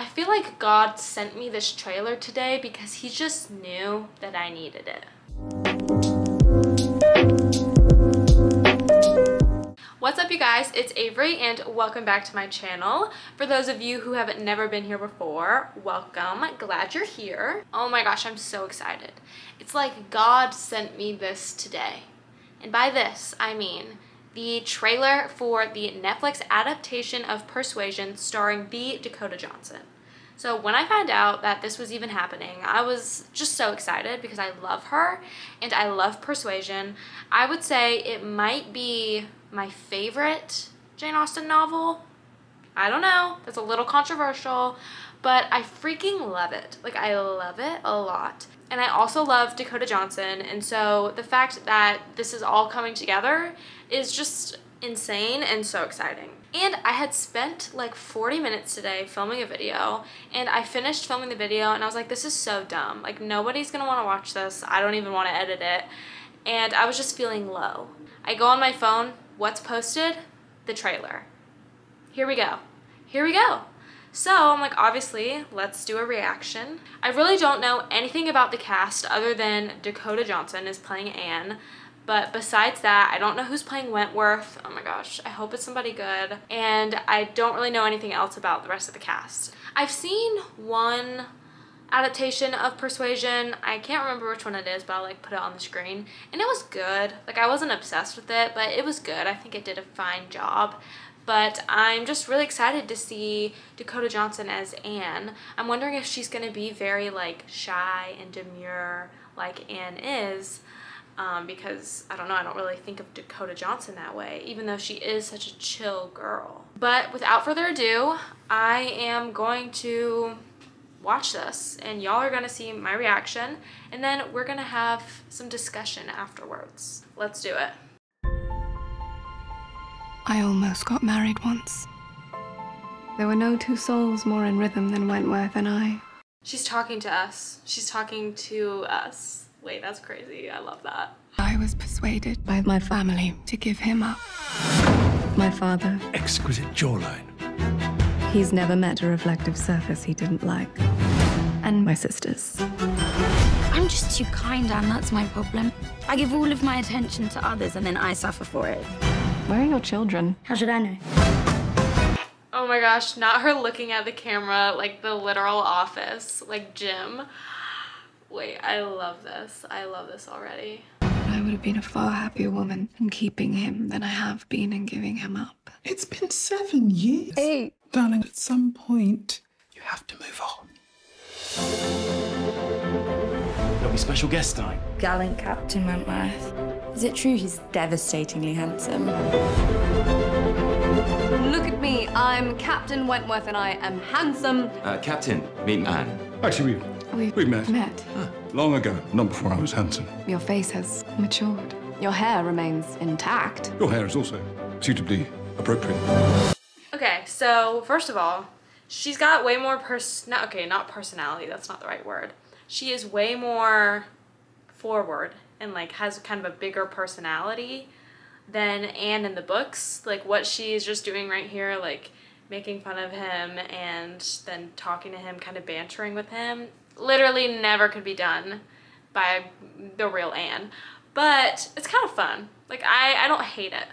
I feel like God sent me this trailer today because he just knew that I needed it. What's up, you guys? It's Avery and welcome back to my channel. For those of you who have never been here before, welcome. Glad you're here. Oh my gosh, I'm so excited. It's like God sent me this today. And by this, I mean the trailer for the Netflix adaptation of Persuasion starring the Dakota Johnson. So when I found out that this was even happening, I was just so excited because I love her and I love Persuasion. I would say it might be my favorite Jane Austen novel. I don't know, that's a little controversial, but I freaking love it. Like, I love it a lot. And I also love Dakota Johnson, and so the fact that this is all coming together is just insane and so exciting. And I had spent like 40 minutes today filming a video, and I finished filming the video and I was like, this is so dumb. Like, nobody's gonna wanna watch this. I don't even wanna edit it. And I was just feeling low. I go on my phone, what's posted? The trailer. Here we go. Here we go. So I'm like, obviously, let's do a reaction. I really don't know anything about the cast other than Dakota Johnson is playing Anne. But besides that, I don't know who's playing Wentworth. Oh my gosh, I hope it's somebody good. And I don't really know anything else about the rest of the cast. I've seen one adaptation of Persuasion. I can't remember which one it is, but I'll like put it on the screen. And it was good. Like, I wasn't obsessed with it, but it was good. I think it did a fine job. But I'm just really excited to see Dakota Johnson as Anne. I'm wondering if she's gonna be very like shy and demure like Anne is, because I don't know, I don't really think of Dakota Johnson that way, even though she is such a chill girl. But without further ado, I am going to watch this and y'all are gonna see my reaction, and then we're gonna have some discussion afterwards. Let's do it. I almost got married once. There were no two souls more in rhythm than Wentworth and I. She's talking to us. She's talking to us. Wait, that's crazy. I love that. I was persuaded by my family to give him up. My father. Exquisite jawline. He's never met a reflective surface he didn't like. And my sisters. I'm just too kind, Anne, that's my problem. I give all of my attention to others and then I suffer for it. Where are your children? How should I know? Oh my gosh, not her looking at the camera like the literal Office, like Jim. Wait, I love this. I love this already. I would have been a far happier woman in keeping him than I have been in giving him up. It's been 7 years. 8. Darling, at some point, you have to move on. There'll be special guest time. Gallant Captain Wentworth. Is it true he's devastatingly handsome? Look at me, I'm Captain Wentworth and I am handsome. Captain, meet Anne. Actually, we've met. Met. Long ago, not before I was handsome. Your face has matured. Your hair remains intact. Your hair is also suitably appropriate. Okay, so first of all, she's got way more not personality, that's not the right word. She is way more forward and like has kind of a bigger personality than Anne in the books. Like, what she is just doing right here, like making fun of him and then talking to him, kind of bantering with him, literally never could be done by the real Anne. But it's kind of fun. Like, I don't hate it.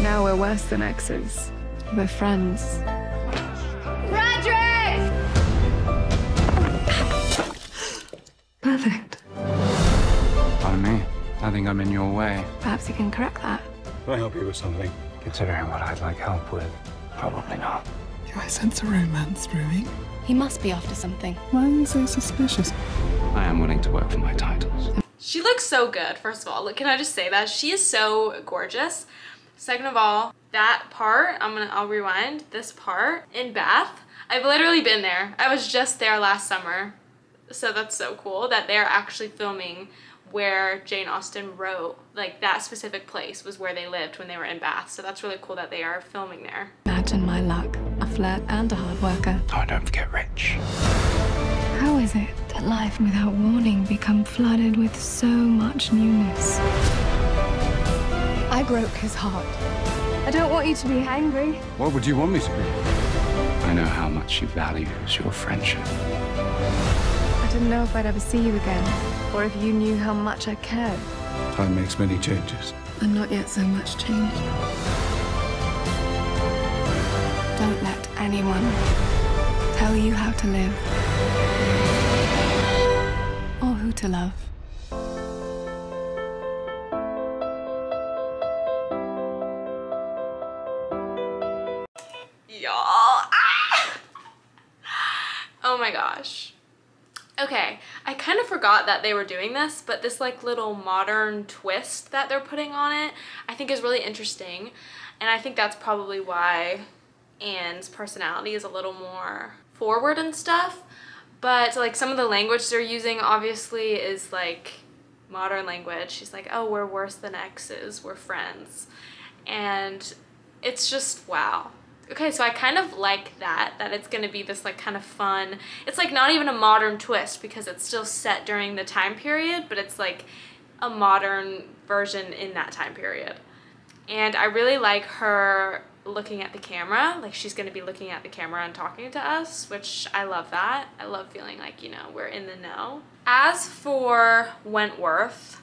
Now we're worse than exes. We're friends. Frederick! Perfect. Pardon me. I think I'm in your way. Perhaps you can correct that. Can I help you with something? Considering what I'd like help with, probably not. Do I sense a romance brewing? He must be after something. Why are you so suspicious? I am willing to work for my titles. She looks so good, first of all. Look, can I just say that? She is so gorgeous. Second of all, that part, I'll rewind, this part in Bath, I've literally been there. I was just there last summer. So that's so cool that they're actually filming where Jane Austen wrote. Like, that specific place was where they lived when they were in Bath. So that's really cool that they are filming there. Imagine my luck. A flirt and a hard worker. Oh, don't forget Rich. How is it that life without warning become flooded with so much newness? I broke his heart. I don't want you to be angry. What would you want me to be? I I know how much she values your friendship. I didn't know if I'd ever see you again, or if you knew how much I cared. Time makes many changes. And not yet so much changed. Don't let anyone tell you how to live. Or who to love. Y'all. Ah! Oh my gosh. Okay, I kind of forgot that they were doing this, but this like little modern twist that they're putting on it I think is really interesting, and I think that's probably why Anne's personality is a little more forward and stuff. But like some of the language they're using obviously is like modern language. She's like, oh, we're worse than exes, we're friends, and it's just wow. Okay, so I kind of like that it's gonna be this like kind of fun, it's like not even a modern twist because it's still set during the time period, but it's like a modern version in that time period. And I really like her looking at the camera, like she's gonna be looking at the camera and talking to us, which I love that. I love feeling like, you know, we're in the know. As for Wentworth,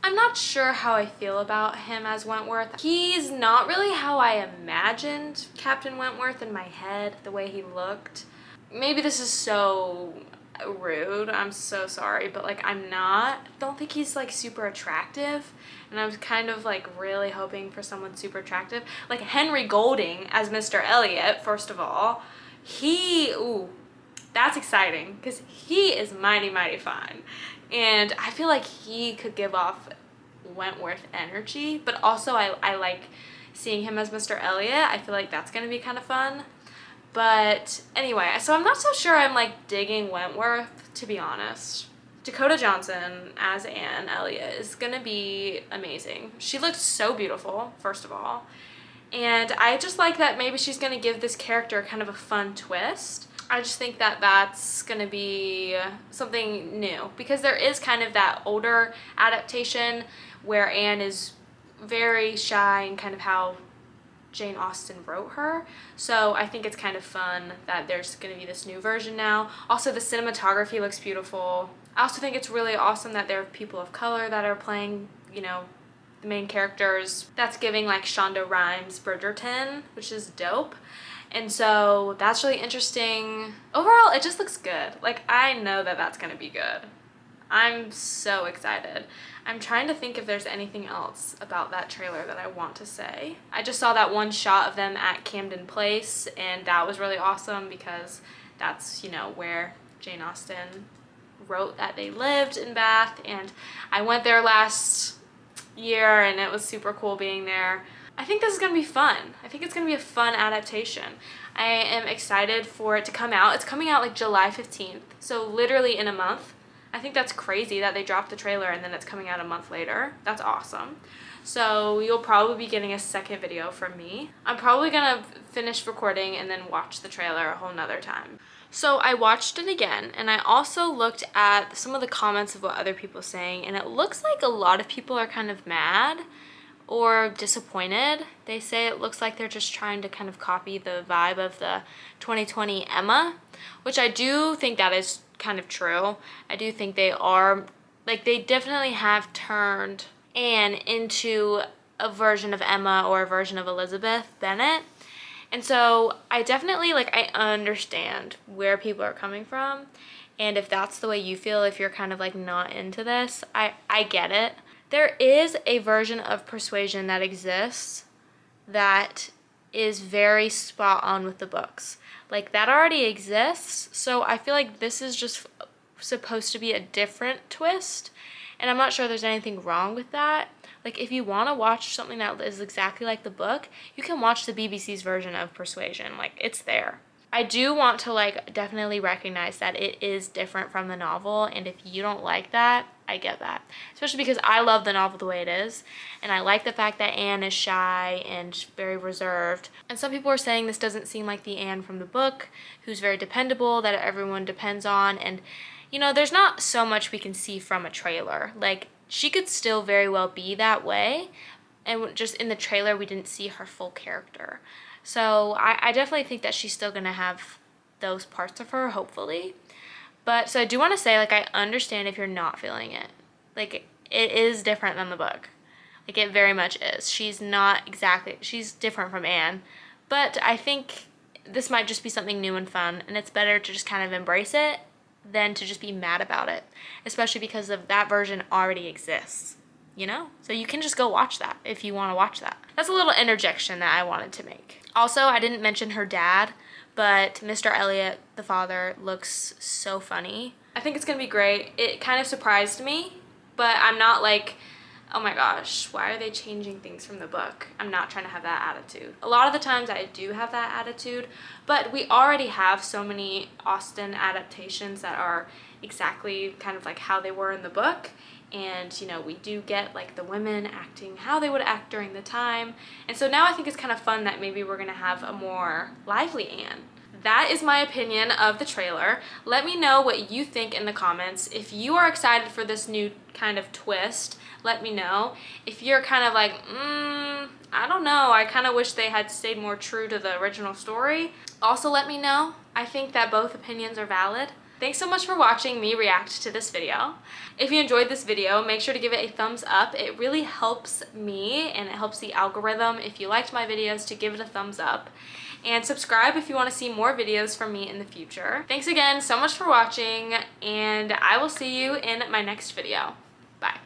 I'm not sure how I feel about him as Wentworth. He's not really how I imagined Captain Wentworth in my head, the way he looked. Maybe this is so rude, I'm so sorry, but like don't think he's like super attractive, and I was kind of like really hoping for someone super attractive. Like Henry Golding as Mr. Elliot, first of all, ooh, that's exciting because he is mighty, mighty fine. And I feel like he could give off Wentworth energy, but also I like seeing him as Mr. Elliot. I feel like that's gonna be kind of fun. But anyway, so I'm not so sure I'm like digging Wentworth, to be honest. Dakota Johnson as Anne Elliot is gonna be amazing. She looked so beautiful, first of all. And I just like that maybe she's gonna give this character kind of a fun twist. I just think that that's gonna be something new, because there is kind of that older adaptation where Anne is very shy and kind of how Jane Austen wrote her. So I think it's kind of fun that there's gonna be this new version now. Also, the cinematography looks beautiful. I also think it's really awesome that there are people of color that are playing, you know, the main characters. That's giving like Shonda Rhimes Bridgerton, which is dope. And so that's really interesting. Overall, it just looks good. Like, I know that that's gonna be good. I'm so excited. I'm trying to think if there's anything else about that trailer that I want to say. I just saw that one shot of them at Camden Place, and that was really awesome because that's, you know, where Jane Austen wrote that they lived in Bath, and I went there last year and it was super cool being there. I think this is gonna be fun. I think it's gonna be a fun adaptation. I am excited for it to come out. It's coming out like July 15th, so literally in a month. I think that's crazy that they dropped the trailer and then it's coming out a month later. That's awesome. So you'll probably be getting a second video from me. I'm probably gonna finish recording and then watch the trailer a whole nother time. So I watched it again, and I also looked at some of the comments of what other people are saying, and it looks like a lot of people are kind of mad or disappointed. They say it looks like they're just trying to kind of copy the vibe of the 2020 Emma, which I do think that is kind of true. I do think they are, like, they definitely have turned Anne into a version of Emma or a version of Elizabeth Bennet. And so I definitely, like, I understand where people are coming from, and if that's the way you feel, if you're kind of like not into this, I get it. There is a version of Persuasion that exists that is very spot on with the books. Like, that already exists, so I feel like this is just supposed to be a different twist, and I'm not sure there's anything wrong with that. Like, if you want to watch something that is exactly like the book, you can watch the BBC's version of Persuasion. Like, it's there. I do want to, like, definitely recognize that it is different from the novel, and if you don't like that, I get that. Especially because I love the novel the way it is, and I like the fact that Anne is shy and very reserved. And some people are saying this doesn't seem like the Anne from the book, who's very dependable, that everyone depends on, and, you know, there's not so much we can see from a trailer. Like, she could still very well be that way, and just in the trailer we didn't see her full character. So I definitely think that she's still gonna have those parts of her, hopefully. But so I do want to say, like, I understand if you're not feeling it. Like, it is different than the book. Like, it very much is. She's not exactly, she's different from Anne. But I think this might just be something new and fun, and it's better to just kind of embrace it than to just be mad about it. Especially because of that version already exists, you know? So you can just go watch that if you want to watch that. That's a little interjection that I wanted to make. Also, I didn't mention her dad, but Mr. Elliot, the father, looks so funny. I think it's gonna be great. It kind of surprised me, but I'm not like, oh my gosh, why are they changing things from the book? I'm not trying to have that attitude. A lot of the times I do have that attitude, but we already have so many Austen adaptations that are exactly kind of like how they were in the book. And, you know, we do get like the women acting how they would act during the time. And so now I think it's kind of fun that maybe we're gonna have a more lively Anne. That is my opinion of the trailer. Let me know what you think in the comments. If you are excited for this new kind of twist, let me know. If you're kind of like, I don't know, I kind of wish they had stayed more true to the original story, also let me know. I think that both opinions are valid. Thanks so much for watching me react to this video. If you enjoyed this video, make sure to give it a thumbs up. It really helps me and it helps the algorithm, if you liked my videos, to give it a thumbs up. And subscribe if you want to see more videos from me in the future. Thanks again so much for watching, and I will see you in my next video. Bye.